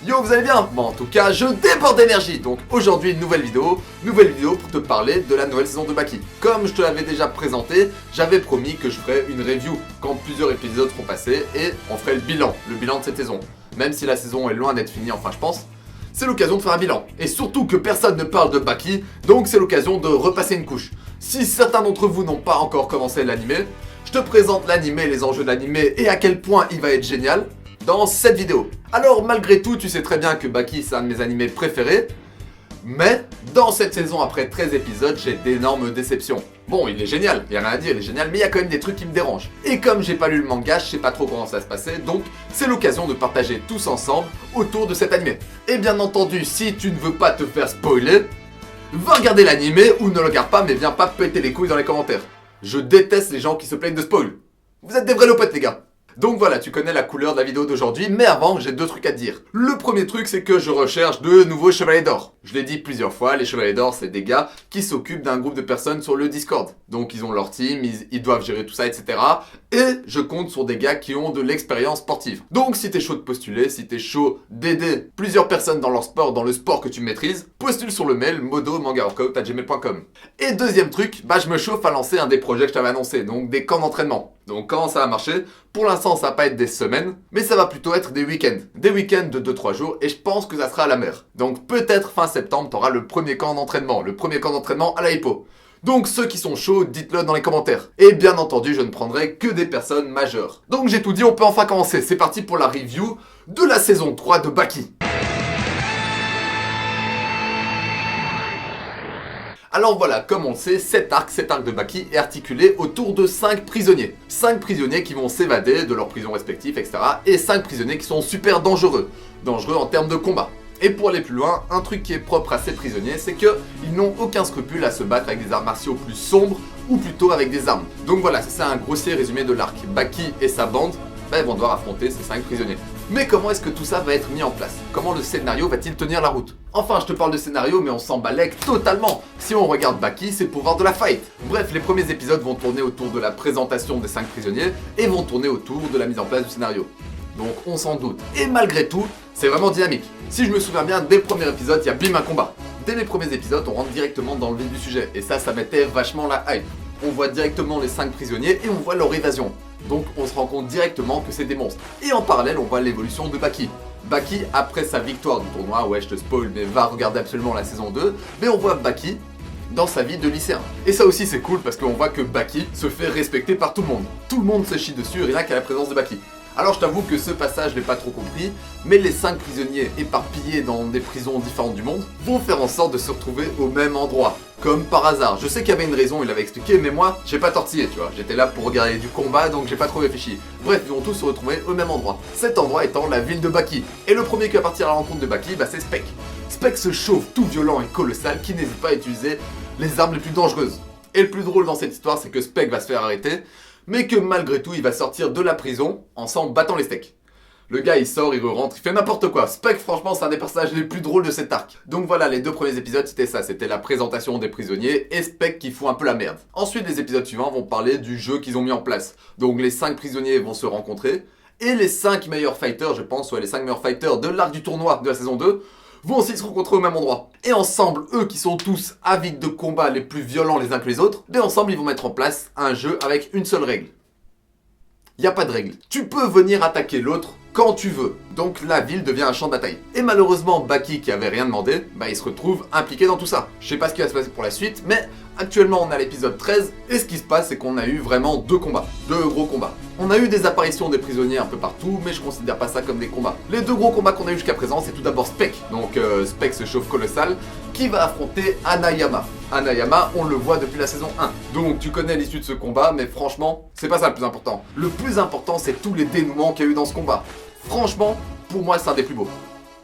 Yo, vous allez bien? Bon, en tout cas, je déborde d'énergie. Donc aujourd'hui, une nouvelle vidéo pour te parler de la nouvelle saison de Baki. Comme je te l'avais déjà présenté, j'avais promis que je ferais une review quand plusieurs épisodes seront passés et on ferait le bilan de cette saison. Même si la saison est loin d'être finie, enfin je pense, c'est l'occasion de faire un bilan. Et surtout que personne ne parle de Baki, donc c'est l'occasion de repasser une couche. Si certains d'entre vous n'ont pas encore commencé l'anime, je te présente l'anime, les enjeux de l'anime et à quel point il va être génial dans cette vidéo. Alors malgré tout, tu sais très bien que Baki c'est un de mes animés préférés, mais dans cette saison après 13 épisodes, j'ai d'énormes déceptions. Bon, il est génial, il y a rien à dire, il est génial, mais il y a quand même des trucs qui me dérangent. Et comme j'ai pas lu le manga, je sais pas trop comment ça se passait, donc c'est l'occasion de partager tous ensemble autour de cet animé. Et bien entendu, si tu ne veux pas te faire spoiler, va regarder l'animé ou ne le regarde pas, mais viens pas péter les couilles dans les commentaires. Je déteste les gens qui se plaignent de spoil. Vous êtes des vrais lopettes les gars. Donc voilà, tu connais la couleur de la vidéo d'aujourd'hui, mais avant, j'ai deux trucs à te dire. Le premier truc, c'est que je recherche de nouveaux chevaliers d'or. Je l'ai dit plusieurs fois, les chevaliers d'or, c'est des gars qui s'occupent d'un groupe de personnes sur le Discord. Donc ils ont leur team, ils doivent gérer tout ça, etc. Et je compte sur des gars qui ont de l'expérience sportive. Donc si t'es chaud de postuler, si t'es chaud d'aider plusieurs personnes dans leur sport, dans le sport que tu maîtrises, postule sur le mail modo-manga-workout@gmail.com. Et deuxième truc, je me chauffe à lancer un des projets que je t'avais annoncé, donc des camps d'entraînement. Donc comment ça va marcher? Pour l'instant ça va pas être des semaines, mais ça va plutôt être des week-ends. Des week-ends de 2-3 jours et je pense que ça sera à la mer. Donc peut-être fin septembre t'auras le premier camp d'entraînement, à la hippo. Donc ceux qui sont chauds, dites-le dans les commentaires. Et bien entendu je ne prendrai que des personnes majeures. Donc j'ai tout dit, on peut enfin commencer. C'est parti pour la review de la saison 3 de Baki. Alors voilà, comme on le sait, cet arc de Baki est articulé autour de 5 prisonniers. 5 prisonniers qui vont s'évader de leurs prisons respectives, etc. Et 5 prisonniers qui sont super dangereux. Dangereux en termes de combat. Et pour aller plus loin, un truc qui est propre à ces prisonniers, c'est qu'ils n'ont aucun scrupule à se battre avec des arts martiaux plus sombres ou plutôt avec des armes. Donc voilà, c'est ça un grossier résumé de l'arc. Baki et sa bande vont devoir affronter ces 5 prisonniers. Mais comment est-ce que tout ça va être mis en place? Comment le scénario va-t-il tenir la route? Enfin, je te parle de scénario, mais on s'en balèque totalement. Si on regarde Baki, c'est pour voir de la fight. Bref, les premiers épisodes vont tourner autour de la présentation des 5 prisonniers et vont tourner autour de la mise en place du scénario. Donc on s'en doute. Et malgré tout, c'est vraiment dynamique. Si je me souviens bien, dès le premier épisode, il y a bim un combat. Dès les premiers épisodes, on rentre directement dans le vif du sujet. Et ça mettait vachement la hype. On voit directement les 5 prisonniers et on voit leur évasion. Donc on se rend compte directement que c'est des monstres. Et en parallèle, on voit l'évolution de Baki. Baki, après sa victoire du tournoi, ouais je te spoil, mais va regarder absolument la saison 2, mais on voit Baki dans sa vie de lycéen. Et ça aussi c'est cool parce qu'on voit que Baki se fait respecter par tout le monde. Tout le monde se chie dessus rien qu'à la présence de Baki. Alors je t'avoue que ce passage je l'ai pas trop compris, mais les 5 prisonniers éparpillés dans des prisons différentes du monde vont faire en sorte de se retrouver au même endroit. Comme par hasard. Je sais qu'il y avait une raison, il l'avait expliqué, mais moi, j'ai pas tortillé, tu vois. J'étais là pour regarder du combat, donc j'ai pas trop réfléchi. Bref, ils vont tous se retrouver au même endroit. Cet endroit étant la ville de Baki. Et le premier qui va partir à la rencontre de Baki, c'est Spec. Spec, ce chauve tout violent et colossal qui n'hésite pas à utiliser les armes les plus dangereuses. Et le plus drôle dans cette histoire, c'est que Spec va se faire arrêter, mais que malgré tout, il va sortir de la prison en s'en battant les steaks. Le gars il sort, il rentre, il fait n'importe quoi. Spec franchement c'est un des personnages les plus drôles de cet arc. Donc voilà, les 2 premiers épisodes c'était ça, c'était la présentation des prisonniers et Spec qui fout un peu la merde. Ensuite les épisodes suivants vont parler du jeu qu'ils ont mis en place. Donc les 5 prisonniers vont se rencontrer et les 5 meilleurs fighters, je pense, les 5 meilleurs fighters de l'arc du tournoi de la saison 2 vont aussi se rencontrer au même endroit. Et ensemble, eux qui sont tous avides de combat les plus violents les uns que les autres, ensemble ils vont mettre en place un jeu avec une seule règle. Y a pas de règle. Tu peux venir attaquer l'autre quand tu veux. Donc la ville devient un champ de bataille. Et malheureusement, Baki qui avait rien demandé, il se retrouve impliqué dans tout ça. Je sais pas ce qui va se passer pour la suite, mais actuellement on a l'épisode 13, et ce qui se passe c'est qu'on a eu vraiment 2 combats. 2 gros combats. On a eu des apparitions des prisonniers un peu partout, mais je considère pas ça comme des combats. Les 2 gros combats qu'on a eu jusqu'à présent, c'est tout d'abord Spec. Donc Spec se chauffe colossal, qui va affronter Hanayama. Hanayama, on le voit depuis la saison 1. Donc tu connais l'issue de ce combat, mais franchement, c'est pas ça le plus important. Le plus important, c'est tous les dénouements qu'il y a eu dans ce combat. Franchement, pour moi, c'est un des plus beaux.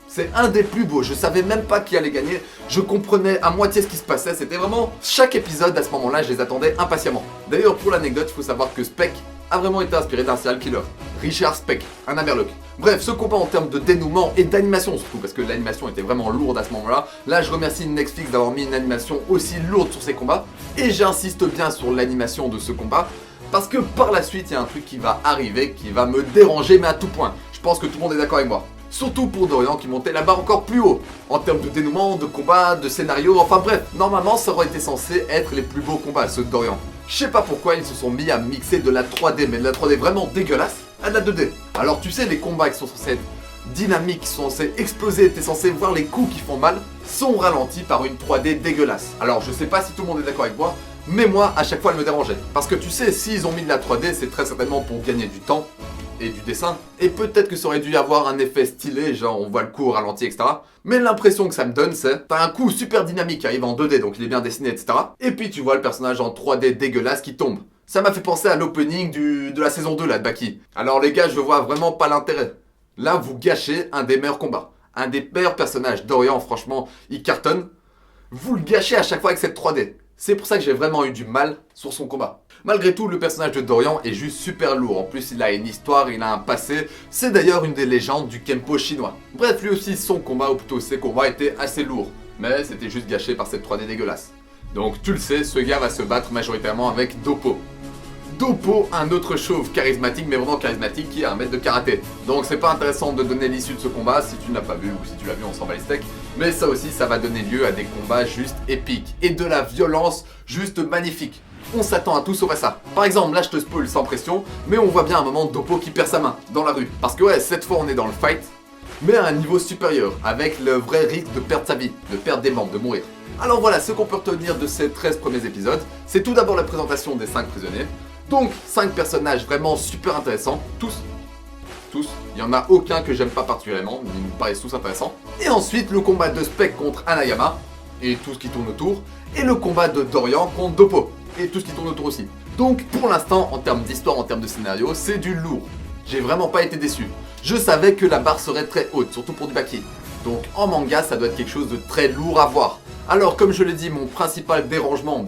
C'est un des plus beaux, je savais même pas qui allait gagner, je comprenais à moitié ce qui se passait, c'était vraiment... Chaque épisode à ce moment-là, je les attendais impatiemment. D'ailleurs, pour l'anecdote, il faut savoir que Spec a vraiment été inspiré d'un serial killer. Richard Speck, un Amerloc. Bref, ce combat en termes de dénouement et d'animation surtout, parce que l'animation était vraiment lourde à ce moment-là. Là, je remercie Netflix d'avoir mis une animation aussi lourde sur ces combats. Et j'insiste bien sur l'animation de ce combat, parce que par la suite, il y a un truc qui va arriver, qui va me déranger, mais à tout point. Je pense que tout le monde est d'accord avec moi. Surtout pour Dorian qui montait la barre encore plus haut, en termes de dénouement, de combat, de scénario, enfin bref, normalement ça aurait été censé être les plus beaux combats, ceux de Dorian. Je sais pas pourquoi ils se sont mis à mixer de la 3D, mais de la 3D vraiment dégueulasse, à de la 2D. Alors tu sais, les combats qui sont censés être dynamiques, qui sont censés exploser, t'es censé voir les coups qui font mal, sont ralentis par une 3D dégueulasse. Alors je sais pas si tout le monde est d'accord avec moi, mais moi à chaque fois elle me dérangeait. Parce que tu sais, s'ils ont mis de la 3D, c'est très certainement pour gagner du temps et du dessin. Et peut-être que ça aurait dû y avoir un effet stylé, genre on voit le coup au ralenti, etc. Mais l'impression que ça me donne, c'est t'as un coup super dynamique qui arrive en 2D, donc il est bien dessiné, etc. Et puis tu vois le personnage en 3D dégueulasse qui tombe. Ça m'a fait penser à l'opening de la saison 2 là de Baki. Alors les gars, je vois vraiment pas l'intérêt. Là, vous gâchez un des meilleurs combats. Un des meilleurs personnages. Dorian, franchement, il cartonne. Vous le gâchez à chaque fois avec cette 3D. C'est pour ça que j'ai vraiment eu du mal sur son combat. Malgré tout, le personnage de Dorian est juste super lourd. En plus, il a une histoire, il a un passé. C'est d'ailleurs une des légendes du Kempo chinois. Bref, lui aussi, son combat, ou plutôt ses combats, étaient assez lourds. Mais c'était juste gâché par cette 3D dégueulasse. Donc tu le sais, ce gars va se battre majoritairement avec Doppo. Doppo, un autre chauve charismatique, mais vraiment charismatique, qui est un maître de karaté. Donc c'est pas intéressant de donner l'issue de ce combat si tu n'as pas vu, ou si tu l'as vu, on s'en bat les steaks. Mais ça aussi, ça va donner lieu à des combats juste épiques, et de la violence juste magnifique. On s'attend à tout sauf à ça. Par exemple, là je te spoil sans pression, mais on voit bien un moment Doppo qui perd sa main, dans la rue. Parce que ouais, cette fois on est dans le fight, mais à un niveau supérieur, avec le vrai risque de perdre sa vie, de perdre des membres, de mourir. Alors voilà, ce qu'on peut retenir de ces 13 premiers épisodes, c'est tout d'abord la présentation des 5 prisonniers. Donc 5 personnages vraiment super intéressants, tous, il n'y en a aucun que j'aime pas particulièrement, ils me paraissent tous intéressants. Et ensuite le combat de Spec contre Hanayama, et tout ce qui tourne autour, et le combat de Dorian contre Doppo, et tout ce qui tourne autour aussi. Donc pour l'instant, en termes d'histoire, en termes de scénario, c'est du lourd. J'ai vraiment pas été déçu. Je savais que la barre serait très haute, surtout pour du Baki. Donc en manga, ça doit être quelque chose de très lourd à voir. Alors comme je l'ai dit, mon principal dérangement,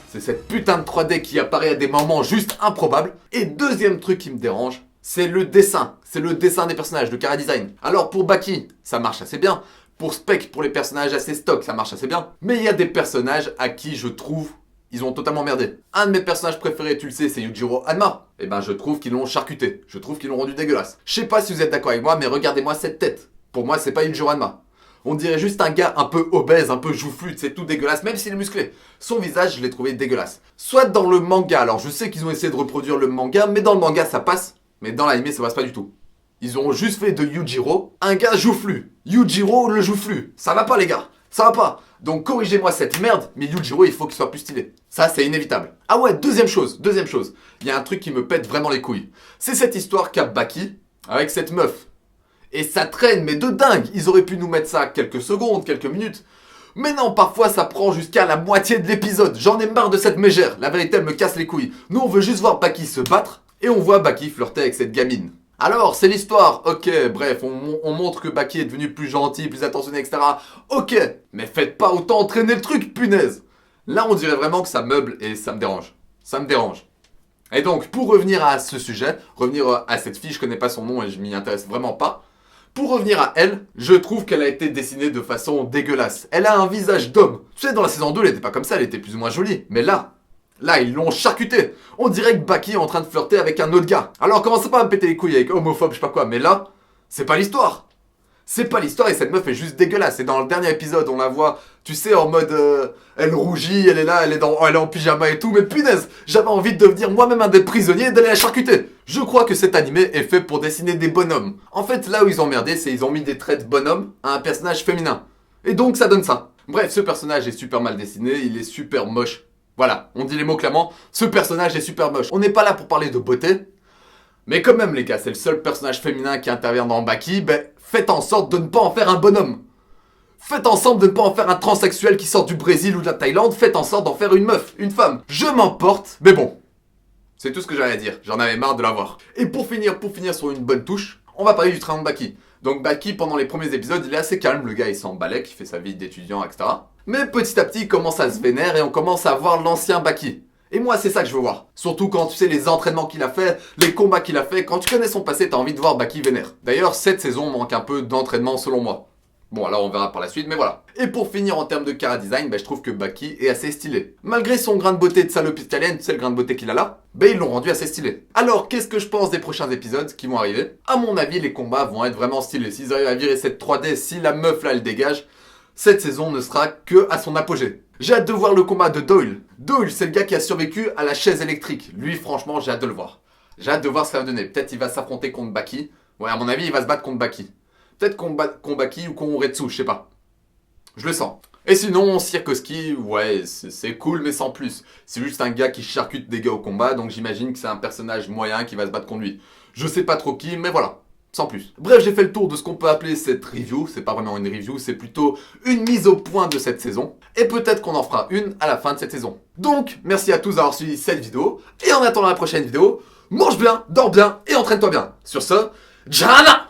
c'est cette putain de 3D qui apparaît à des moments juste improbables. Et deuxième truc qui me dérange, c'est le dessin. C'est le dessin des personnages, le chara design. Alors pour Baki, ça marche assez bien. Pour Spec, pour les personnages assez stock, ça marche assez bien. Mais il y a des personnages à qui je trouve ils ont totalement merdé. Un de mes personnages préférés, tu le sais, c'est Yujiro Hanma. Et ben je trouve qu'ils l'ont charcuté. Je trouve qu'ils l'ont rendu dégueulasse. Je sais pas si vous êtes d'accord avec moi, mais regardez-moi cette tête. Pour moi, c'est pas Yujiro Hanma. On dirait juste un gars un peu obèse, un peu joufflu, c'est tout dégueulasse, même s'il est musclé. Son visage, je l'ai trouvé dégueulasse. Soit dans le manga, alors je sais qu'ils ont essayé de reproduire le manga, mais dans le manga ça passe, mais dans l'anime ça passe pas du tout. Ils ont juste fait de Yujiro un gars joufflu. Yujiro le joufflu. Ça va pas les gars, ça va pas. Donc corrigez-moi cette merde, mais Yujiro il faut qu'il soit plus stylé. Ça c'est inévitable. Ah ouais, deuxième chose. Il y a un truc qui me pète vraiment les couilles. C'est cette histoire qu'a Baki avec cette meuf. Et ça traîne, mais de dingue. Ils auraient pu nous mettre ça quelques secondes, quelques minutes. Mais non, parfois ça prend jusqu'à la moitié de l'épisode. J'en ai marre de cette mégère. La vérité, elle me casse les couilles. Nous, on veut juste voir Baki se battre. Et on voit Baki flirter avec cette gamine. Alors, c'est l'histoire. Ok, bref, on montre que Baki est devenu plus gentil, plus attentionné, etc. Ok, mais faites pas autant entraîner le truc, punaise. Là, on dirait vraiment que ça meuble et ça me dérange. Ça me dérange. Et donc, pour revenir à ce sujet, revenir à cette fille, je connais pas son nom et je m'y intéresse vraiment pas. Pour revenir à elle, je trouve qu'elle a été dessinée de façon dégueulasse. Elle a un visage d'homme. Tu sais, dans la saison 2, elle était pas comme ça, elle était plus ou moins jolie. Mais là, ils l'ont charcuté. On dirait que Baki est en train de flirter avec un autre gars. Alors commencez pas à me péter les couilles avec homophobe, je sais pas quoi. Mais là, c'est pas l'histoire. C'est pas l'histoire et cette meuf est juste dégueulasse. Et dans le dernier épisode, on la voit, tu sais, en mode... elle rougit, elle est là, elle est en pyjama et tout. Mais punaise, j'avais envie de devenir moi-même un des prisonniers et d'aller la charcuter. Je crois que cet animé est fait pour dessiner des bonhommes. En fait, là où ils ont merdé, c'est qu'ils ont mis des traits de bonhomme à un personnage féminin. Et donc, ça donne ça. Bref, ce personnage est super mal dessiné, il est super moche. Voilà, on dit les mots clairement, ce personnage est super moche. On n'est pas là pour parler de beauté. Mais quand même les gars, c'est le seul personnage féminin qui intervient dans Baki, faites en sorte de ne pas en faire un bonhomme. Faites en sorte de ne pas en faire un transsexuel qui sort du Brésil ou de la Thaïlande, faites en sorte d'en faire une meuf, une femme. Je m'emporte, mais bon. C'est tout ce que j'avais à dire, j'en avais marre de l'avoir. Et pour finir sur une bonne touche, on va parler du train de Baki. Donc Baki, pendant les premiers épisodes, il est assez calme, le gars il s'en balèque, il fait sa vie d'étudiant, etc. Mais petit à petit, il commence à se vénérer et on commence à voir l'ancien Baki. Et moi, c'est ça que je veux voir. Surtout quand tu sais les entraînements qu'il a fait, les combats qu'il a fait. Quand tu connais son passé, t'as envie de voir Baki vénère. D'ailleurs, cette saison manque un peu d'entraînement selon moi. Bon, alors on verra par la suite, mais voilà. Et pour finir en termes de cara design, je trouve que Baki est assez stylé. Malgré son grain de beauté de salope italienne, c'est le grain de beauté qu'il a là, ils l'ont rendu assez stylé. Alors, qu'est-ce que je pense des prochains épisodes qui vont arriver? À mon avis, les combats vont être vraiment stylés. S'ils arrivent à virer cette 3D, si la meuf là elle dégage, cette saison ne sera que à son apogée. J'ai hâte de voir le combat de Doyle. Doyle, c'est le gars qui a survécu à la chaise électrique. Lui, franchement, j'ai hâte de le voir. J'ai hâte de voir ce que ça va donner. Peut-être il va s'affronter contre Baki. Ouais, à mon avis, il va se battre contre Baki. Peut-être contre Baki ou contre Retsu, je sais pas. Je le sens. Et sinon, Sirkoski, ouais, c'est cool, mais sans plus. C'est juste un gars qui charcute des gars au combat, donc j'imagine que c'est un personnage moyen qui va se battre contre lui. Je sais pas trop qui, mais voilà. Sans plus. Bref, j'ai fait le tour de ce qu'on peut appeler cette review. C'est pas vraiment une review, c'est plutôt une mise au point de cette saison. Et peut-être qu'on en fera une à la fin de cette saison. Donc, merci à tous d'avoir suivi cette vidéo. Et en attendant la prochaine vidéo, mange bien, dors bien et entraîne-toi bien. Sur ce, Jana!